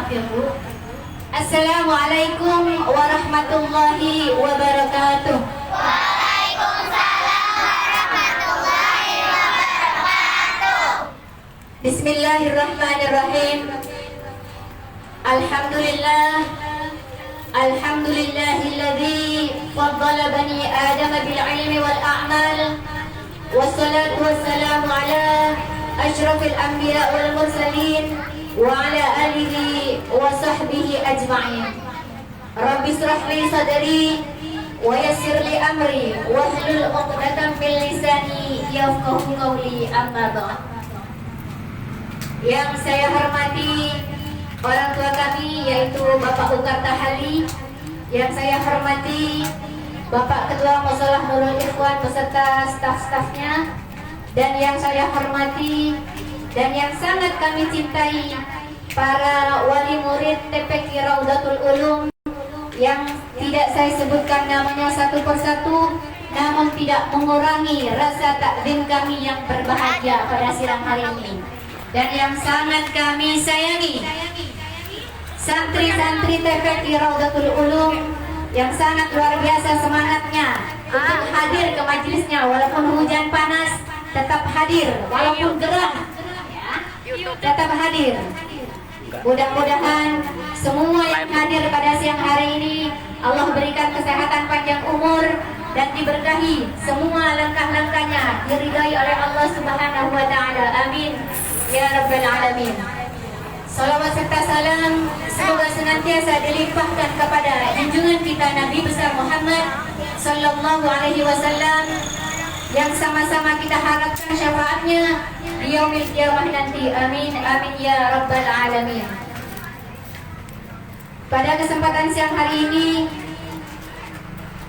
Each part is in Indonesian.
maaf ya Bu. Assalamualaikum warahmatullahi wabarakatuh. Waalaikumsalam warahmatullahi wabarakatuh. Bismillahirrahmanirrahim. Alhamdulillahilladzi faddala bani Adam bil ilmi wal a'mal. Wassalatu wassalamu ala asyrafil anbiya wal mursalin wa ala alihi wa sahbihi ajma'in. Rabbi israh li sadri wa yassir li amri wahlul 'uqdatam min lisani yafqahu qawli, amma ba'd. Yang saya hormati orang tua kami yaitu Bapak Ukar Tahali, yang saya hormati Bapak Ketua Musholah Nurul Ikhwan beserta staf-stafnya, dan yang saya hormati dan yang sangat kami cintai para wali murid TPQ Raudatul Ulum yang tidak saya sebutkan namanya satu persatu, namun tidak mengurangi rasa takdim kami yang berbahagia pada siang hari ini. Dan yang sangat kami sayangi, santri-santri TPQ Raudatul Ulum yang sangat luar biasa semangatnya untuk hadir ke majelisnya, walaupun hujan panas tetap hadir, walaupun gerah tetap hadir. Mudah-mudahan semua yang hadir pada siang hari ini Allah berikan kesehatan panjang umur dan diberkahi semua langkah-langkahnya, diridai oleh Allah Subhanahu wa taala. Amin ya rabbal alamin. Salawat serta salam semoga senantiasa dilimpahkan kepada junjungan kita Nabi besar Muhammad sallallahu alaihi wasallam, yang sama-sama kita harapkan syafaatnya di yaumil qiyamah nanti. Amin amin ya rabbal alamin. Pada kesempatan siang hari ini,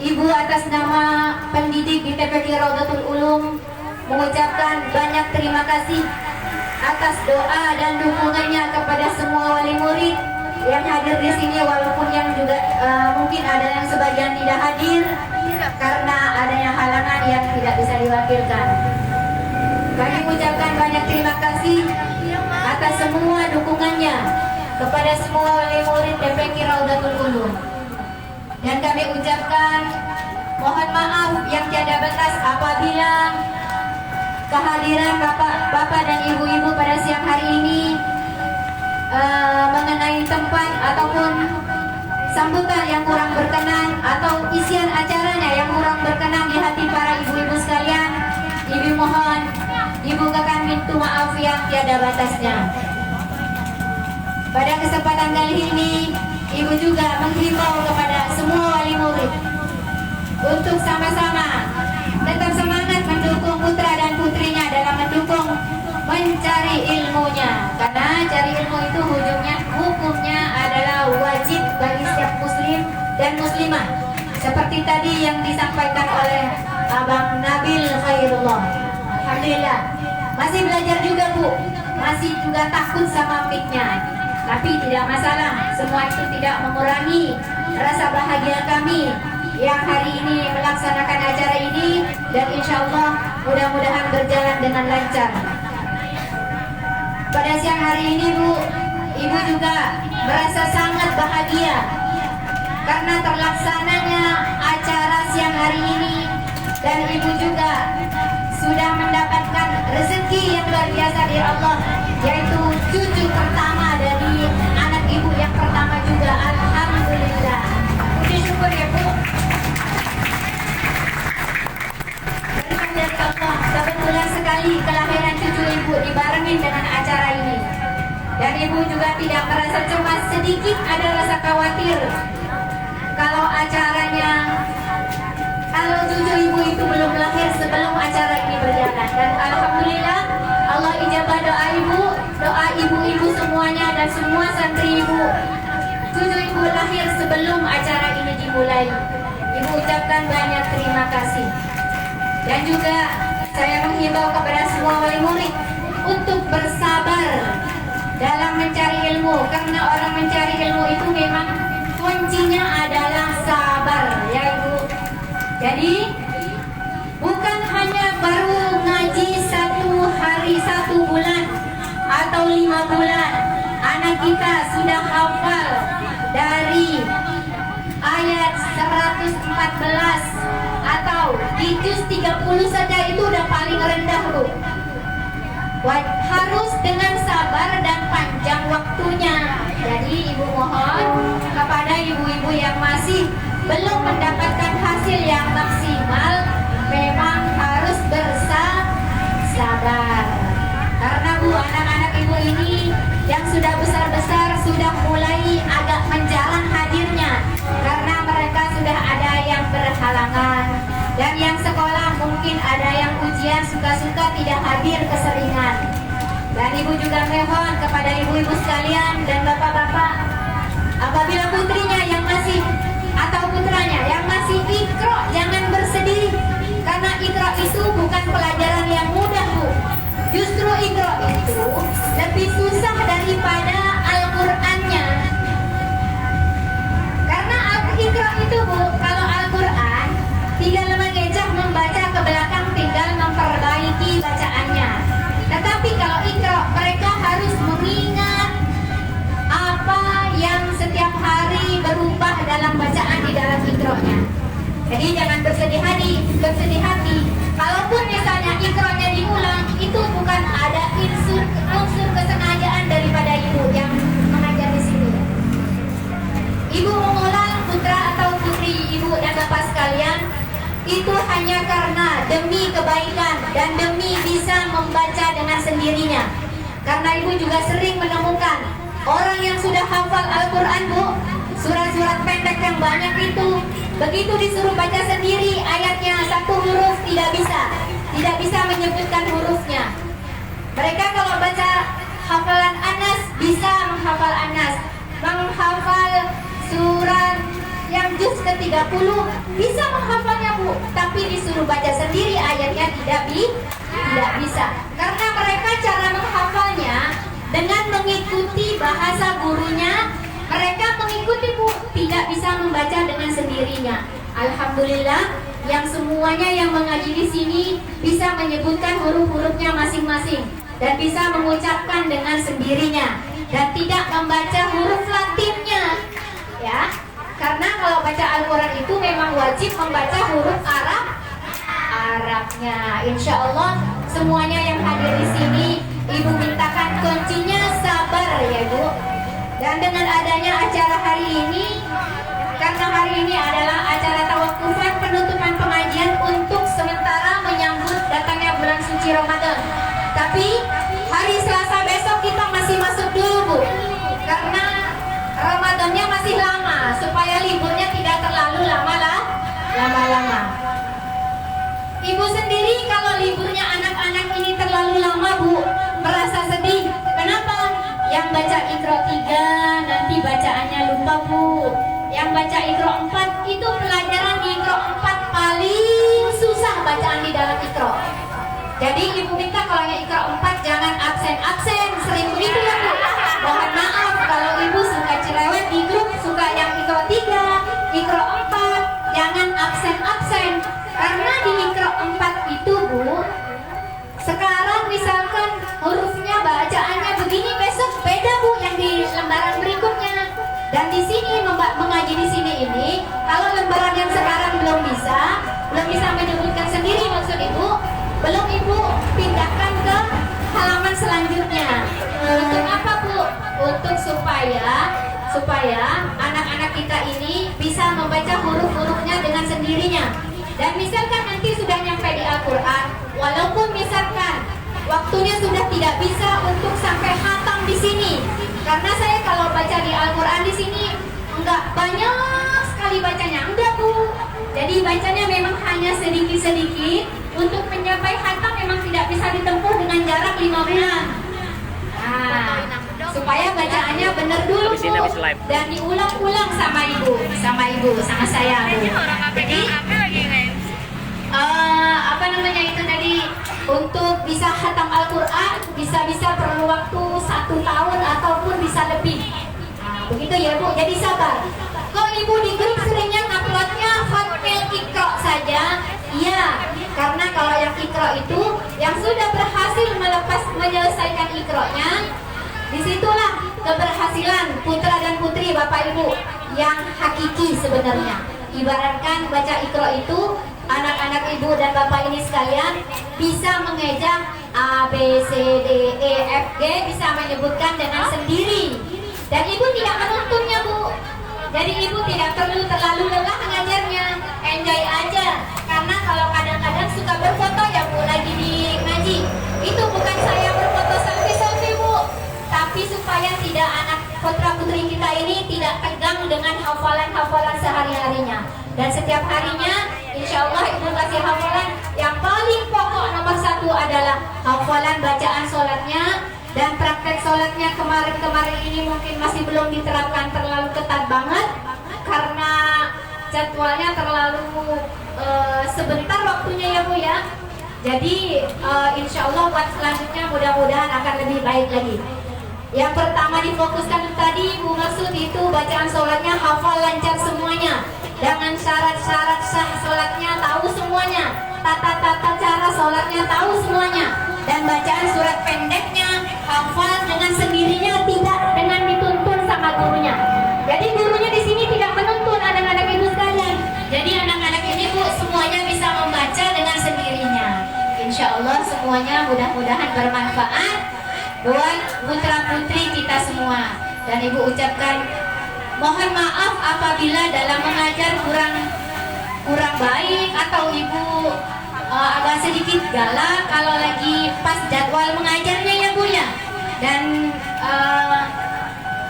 Ibu atas nama pendidik di TPQ Raudatul Ulum mengucapkan banyak terima kasih atas doa dan dukungannya kepada semua wali murid yang hadir di sini, walaupun yang juga mungkin ada yang sebagian tidak hadir karena adanya halangan yang tidak bisa diwakilkan. Kami mengucapkan banyak terima kasih atas semua dukungannya kepada semua wali murid TPQ Raudatul Ulum, dan kami ucapkan mohon maaf yang tiada batas apabila kehadiran bapak dan ibu-ibu pada siang hari ini mengenai tempat ataupun sambutan yang kurang berkenan atau isian acaranya yang kurang berkenan di hati para ibu-ibu sekalian. Ibu mohon dibukakan pintu maaf yang tiada batasnya. Pada kesempatan kali ini, ibu juga menghimbau kepada semua wali murid untuk sama-sama tetap semangat mendukung putra dan putrinya dalam mendukung mencari ilmunya, karena cari ilmu itu hukumnya adalah wajib bagi setiap muslim dan muslimah, seperti tadi yang disampaikan oleh Abang Nabil Khairullah. Alhamdulillah masih belajar juga Bu, masih juga takut sama mic-nya, tapi tidak masalah, semua itu tidak mengurangi rasa bahagia kami yang hari ini melaksanakan acara ini, dan insya Allah mudah-mudahan berjalan dengan lancar. Pada siang hari ini Bu, Ibu juga merasa sangat bahagia karena terlaksananya acara siang hari ini, dan Ibu juga sudah mendapatkan rezeki yang luar biasa dari Allah, yaitu cucu pertama dari anak Ibu yang pertama juga. Alhamdulillah, puji syukur ya Bu. Dari Allah, kebetulan sekali kelahiran cucu Ibu dibarengin dengan acara ini, dan Ibu juga tidak merasa cemas sedikit, ada rasa khawatir kalau cucu Ibu itu belum lahir sebelum acara ini berjalan. Dan alhamdulillah Allah ijabah doa Ibu, doa ibu-ibu semuanya dan semua santri Ibu. Cucu Ibu lahir sebelum acara ini dimulai. Ibu ucapkan banyak terima kasih. Dan juga saya menghimbau kepada semua wali murid untuk bersabar dalam mencari ilmu, karena orang mencari ilmu itu memang kuncinya adalah sabar ya Ibu. Jadi bukan hanya baru ngaji 1 hari 1 bulan atau 5 bulan, anak kita sudah hafal dari ayat 114 atau di juz 30 saja itu udah paling rendah Bu. Harus dengan sabar dan panjang waktunya. Jadi ibu mohon kepada ibu-ibu yang masih belum mendapatkan hasil yang maksimal, memang harus bersabar. Karena Bu, anak-anak ibu ini yang sudah besar-besar sudah mulai agak menjarang hadirnya, karena mereka sudah ada yang berhalangan, dan yang sekolah mungkin ada yang ujian suka-suka tidak hadir keseringan. Dan ibu juga mohon kepada ibu-ibu sekalian dan bapak-bapak, apabila putrinya yang masih atau putranya yang masih ikro, jangan bersedih, karena ikro itu bukan pelajaran yang mudah Bu. Justru ikro itu lebih susah daripada Al-Qur'annya. Karena ikro itu Bu, kalau Al-Qur'an tinggal mengejak membaca ke belakang, tinggal memperbaiki bacaannya. Tetapi kalau ikro, mereka harus mengingat apa yang setiap hari berubah dalam bacaan di dalam ikronya. Jadi jangan bersedih hati. Kalaupun misalnya ikronya diulang, itu bukan ada unsur kesengajaan daripada ibu yang mengajar di sini. Ibu mengulang putra atau putri ibu dan bapak sekalian, itu hanya karena demi kebaikan dan demi bisa membaca dengan sendirinya. Karena ibu juga sering menemukan orang yang sudah hafal Al-Quran Bu, surat-surat pendek yang banyak itu, begitu disuruh baca sendiri ayatnya satu huruf tidak bisa menyebutkan hurufnya. Mereka kalau baca hafalan Anas bisa menghafal Anas, menghafal surat yang juz ke-30 bisa menghafalnya Bu, tapi disuruh baca sendiri ayatnya tidak bisa. Karena mereka cara menghafalnya dengan mengikuti bahasa gurunya, mereka mengikuti Bu, tidak bisa membaca dengan sendirinya. Alhamdulillah yang semuanya yang mengaji di sini bisa menyebutkan huruf-hurufnya masing-masing dan bisa mengucapkan dengan sendirinya dan tidak membaca huruf Latinnya, ya. Karena kalau baca Al-Quran itu memang wajib membaca huruf Arabnya. Insya Allah semuanya yang hadir di sini, ibu mintakan kuncinya sabar ya Bu. Dan dengan adanya acara hari ini, karena hari ini adalah acara tawakufan penutupan pengajian untuk sementara menyambut datangnya bulan suci Ramadan. Tapi hari Selasa besok kita masih masuk dulu Bu, karena Ramadannya masih lama, supaya liburnya tidak terlalu lama-lama. Ibu sendiri kalau liburnya anak-anak ini terlalu lama Bu, merasa sedih. Kenapa? Yang baca Iqra 3 nanti bacaannya lupa Bu. Yang baca Iqra 4 itu pelajaran di Iqra 4 paling susah bacaan di dalam Iqra. Jadi ibu minta kalau yang Iqra 4 jangan absen-absen, sering begitu ya Bu. Mohon maaf kalau ibu suka cerewet di grup, suka yang Iqra 3, Iqra 4, jangan absen-absen. Karena di Iqra 4 itu Bu, sekarang misalkan hurufnya bacaannya begini, besok beda Bu yang di lembaran berikutnya. Dan di sini mengaji di sini ini, kalau lembaran yang sekarang belum bisa menyebutkan sendiri maksud ibu, belum ibu pindahkan ke halaman selanjutnya. Untuk apa Bu? Untuk supaya anak-anak kita ini bisa membaca huruf-hurufnya dengan sendirinya. Dan misalkan nanti sudah nyampe di Al-Quran, walaupun misalkan waktunya sudah tidak bisa untuk sampai hatam di sini, karena saya kalau baca di Al-Quran di sini enggak banyak sekali bacanya, enggak Bu. Jadi bacanya memang hanya sedikit-sedikit. Untuk mencapai hatam memang tidak bisa ditempuh dengan jarak 5 bulan. Nah, supaya bacaannya benar dulu Bu, dan diulang-ulang sama sama saya Bu. Jadi untuk bisa hatam Al-Quran bisa perlu waktu 1 tahun ataupun bisa lebih. Nah, begitu ya Bu, jadi sabar. Kalau ibu di grup seringnya uploadnya Fatmil Iqra saja, iya. Karena kalau yang Iqra itu yang sudah berhasil menyelesaikan Iqra-nya, Disitulah keberhasilan putra dan putri Bapak Ibu yang hakiki sebenarnya. Ibaratkan baca Iqra itu, anak-anak ibu dan bapak ini sekalian bisa mengeja A, B, C, D, E, F, G, bisa menyebutkan dengan sendiri. Dan ibu tidak menuntunnya, Bu. Jadi ibu tidak perlu terlalu lelah mengajarnya, enjoy aja. Karena kalau kadang-kadang suka berfoto ya Bu, lagi di ngaji. Itu bukan saya berfoto selfie-selfie Bu, tapi supaya tidak anak putra putri kita ini tidak tegang dengan hafalan-hafalan sehari-harinya. Dan setiap harinya insya Allah ibu kasih hafalan yang paling pokok nomor 1 adalah hafalan bacaan sholatnya. Dan praktek sholatnya kemarin-kemarin ini mungkin masih belum diterapkan terlalu ketat banget karena jadwalnya terlalu sebentar waktunya ya Bu ya. Jadi insya Allah buat selanjutnya mudah-mudahan akan lebih baik lagi. Yang pertama difokuskan tadi Bu maksud itu bacaan sholatnya hafal lancar semuanya, dengan syarat-syarat sah sholatnya tahu semuanya, tata-tata cara sholatnya tahu semuanya, dan bacaan surat pendeknya hafal dengan sendirinya, tidak dengan dituntun sama gurunya. Jadi gurunya di sini tidak menuntun anak-anak ibu sekalian. Jadi anak-anak ini Bu semuanya bisa membaca dengan sendirinya. Insya Allah semuanya mudah-mudahan bermanfaat buat putra putri kita semua. Dan ibu ucapkan mohon maaf apabila dalam mengajar kurang baik atau ibu agak sedikit galak kalau lagi pas jadwal mengajarnya ya Bu ya. Dan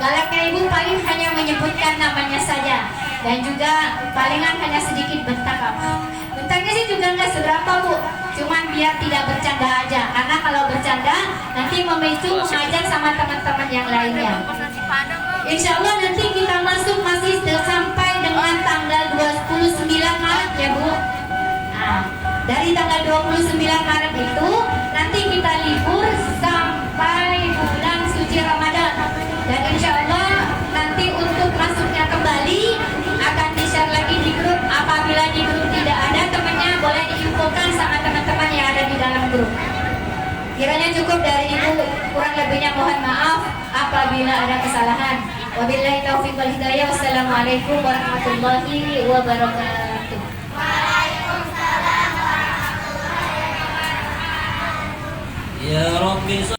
galaknya ibu paling hanya menyebutkan namanya saja, dan juga palingan hanya sedikit bentak apa. Bentaknya sih juga nggak seberapa Bu, cuman biar tidak bercanda aja, karena kalau bercanda nanti memicu mengajar sama teman-teman yang lainnya. Insya Allah nanti kita masuk masih sampai dengan tanggal 29 Maret ya Bu. Nah, dari tanggal 29 Maret itu nanti kita libur sampai bulan suci Ramadan. Dan insya Allah nanti untuk masuknya kembali akan di-share lagi di grup. Apabila di grup tidak ada temannya, boleh diinfokan sama teman-teman yang ada di dalam grup. Kiranya cukup dari ibu, kurang lebihnya mohon maaf apabila ada kesalahan. Wabillahi taufiq wal hidayah. Wassalamualaikum warahmatullahi wabarakatuh. Waalaikumsalam warahmatullahi wabarakatuh. Ya Rabbi